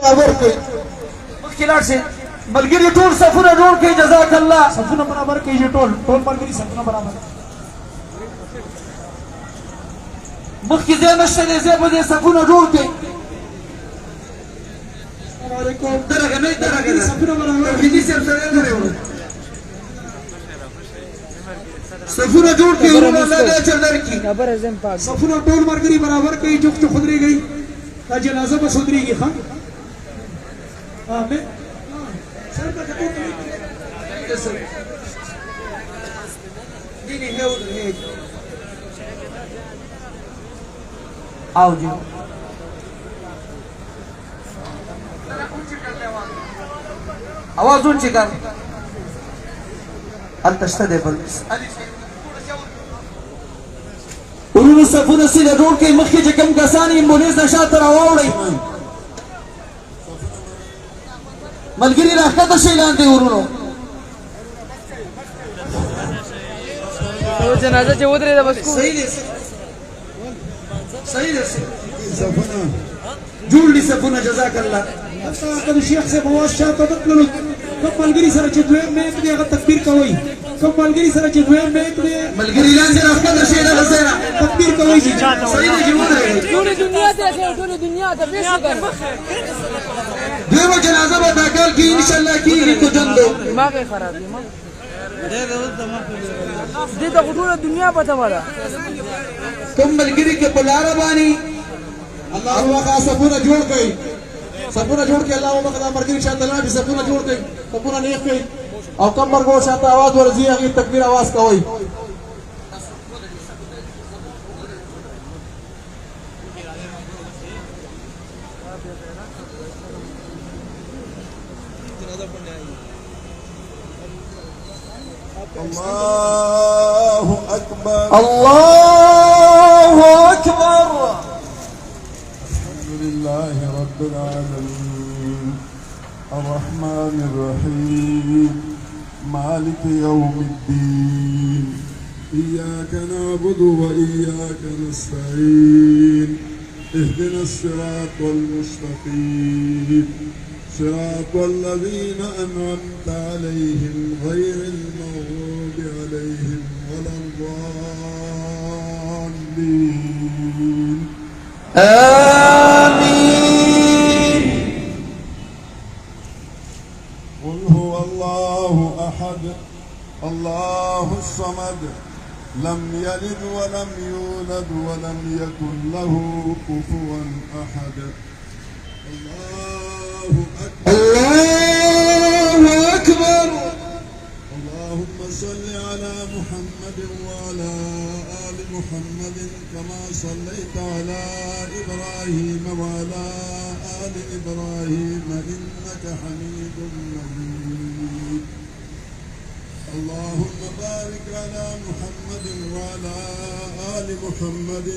برابر کړئ مخکې لاړ شئ ملګري ټول صفونه جوړ کړئ جزاک الله صفونه برابر کړئ ټول ملګري صفونه برابر مخکې ځای نشته دی ځای به دې صفونه جوړ کړئ السلام علیکم درغه نه درغه صفونه برابر توحیدي صاحب سره لري صفونه جوړ کړئ ورونه الله دې اجر درکړي خبره زم پاک صفونه ټول ملګري برابر کړئ چوک چوک خدريږي دا جنازه به خدريږي ښا آمين سر په کټو کې دیني هو هيك आओ जी आवाज ऊंची कर التشتدي بالبس ورونو صفونه سیده جوړ کړئ مخکې چې کوم کسان ایمبولینس نه شاته راواوړئ ملګري راښکته شئ لاندې ورونو جنازه چې ودرېده بس صحیح دی صحیح دی صفونه جوړ دي صفونه جزاک الله د شیخ صاحب आवाज شاته تللو کوم ملګري سره چې دوی مې دې هغه تکبیر کوي کوم ملګري سره چې دوی مې دې ملګري لاندې راښکته شئ دا غزیره تکبیر کوي چې صحیح دی ودرېږئ ټول دنیا ته ټول دنیا ته پیش کړ دویمه جنازه به دا کال کې انشاءالله کېږي کو جندو دماغ یې خراب دی ما دې ته ټول دنیا پته وره کوم ملګري کې په لاره باندې الله واخا صفونه جوړ کړئ صفونه جوړ کړئ الله واخا دا مرګري شاته لاندې صفونه جوړ کړئ صفونه نیک کړئ او کم مرګو شاته आवाज ورځي هغه تکبیر आवाज کوي الله أكبر الله أكبر الحمد لله رب العالمين الرحمن الرحيم مالك يوم الدين إياك نعبد وإياك نستعين اهدنا الصراط المستقيم صراط الذين أنعمت عليهم غير المغضوب عليهم ولا الضالين آمين قل هو الله أحد الله الصمد لم يلد ولم يولد ولم يكن له كفوا أحد الله أكبر اللهم صل على محمد وعلى آل محمد كما صليت على إبراهيم وعلى آل إبراهيم إنك حميد مجيد اللهم بارك على محمد وعلى آل محمد